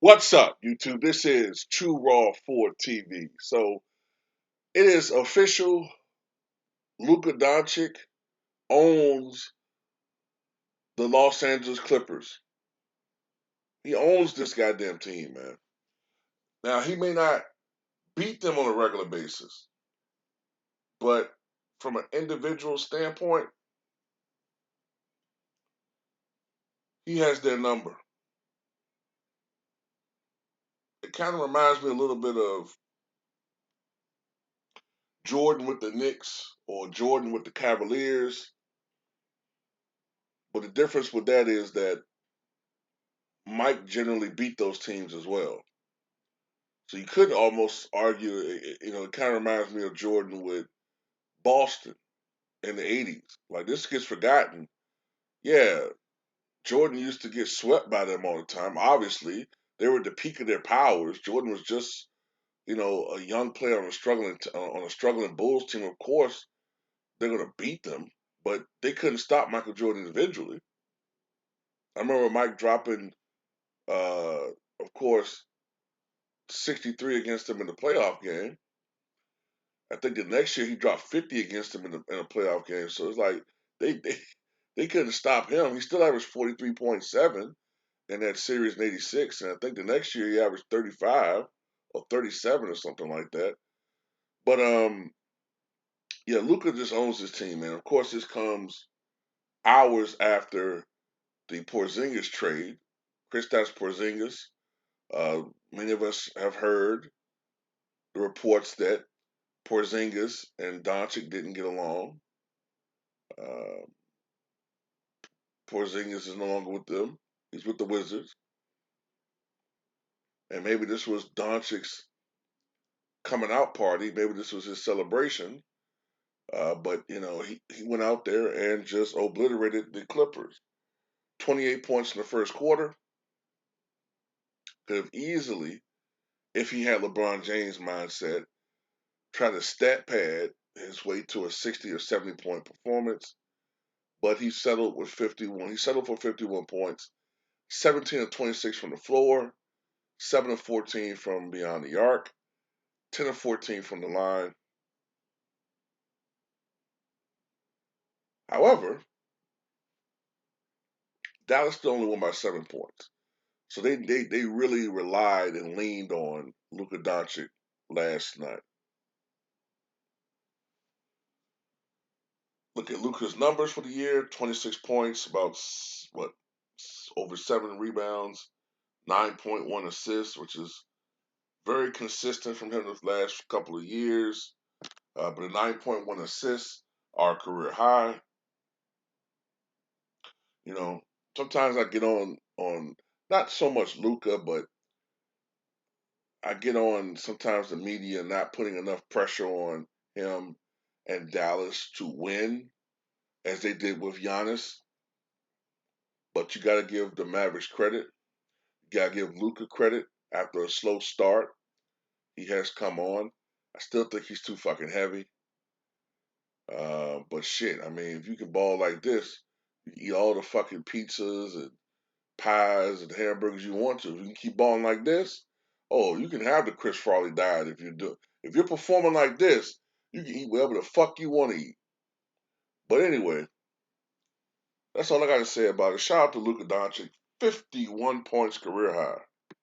What's up, YouTube? This is True Raw 4 TV. So it is official. Luka Doncic owns the Los Angeles Clippers. He owns this goddamn team, man. Now he may not beat them on a regular basis, but from an individual standpoint, he has their number. It kind of reminds me a little bit of Jordan with the Knicks or Jordan with the Cavaliers. But the difference with that is that Mike generally beat those teams as well. So you could almost argue, it kind of reminds me of Jordan with Boston in the 80s. Like, this gets forgotten. Yeah, Jordan used to get swept by them all the time. Obviously, they were at the peak of their powers. Jordan was just, a young player on a struggling Bulls team. Of course, they're going to beat them, but they couldn't stop Michael Jordan individually. I remember Mike dropping, of course, 63 against them in the playoff game. I think the next year he dropped 50 against them in a playoff game. So it's like they, they they couldn't stop him. He still averaged 43.7 in that series in '86, and I think the next year he averaged 35 or 37 or something like that. But yeah, Luka just owns his team, and of course this comes hours after the Porzingis trade. Kristaps Porzingis. Uh, Many of us have heard the reports that Porzingis and Doncic didn't get along. Uh, Porzingis is no longer with them. He's with the Wizards. And maybe this was Doncic's coming out party. Maybe this was his celebration. But, he went out there and just obliterated the Clippers. 28 points in the first quarter. Could have easily, if he had LeBron James' mindset, tried to stat pad his way to a 60 or 70 point performance. But he settled with 51. He settled for 51 points, 17 of 26 from the floor, 7 of 14 from beyond the arc, 10 of 14 from the line. However, Dallas still only won by 7 points. So they really relied and leaned on Luka Doncic last night. Look at Luka's numbers for the year: 26 points, about what over 7 rebounds, 9.1 assists, which is very consistent from him the last couple of years. But a 9.1 assists are career high. You know, sometimes I get on not so much Luka, but I get on sometimes the media not putting enough pressure on him and Dallas to win as they did with Giannis. But you got to give the Mavericks credit. You got to give Luka credit. After a slow start, he has come on. I still think he's too fucking heavy. But shit, I mean, if you can ball like this, you eat all the fucking pizzas and pies and hamburgers you want to. If you can keep balling like this, oh, you can have the Chris Farley diet if you do. If you're performing like this, you can eat whatever the fuck you want to eat. But anyway, that's all I got to say about it. Shout out to Luka Doncic, 51 points career high.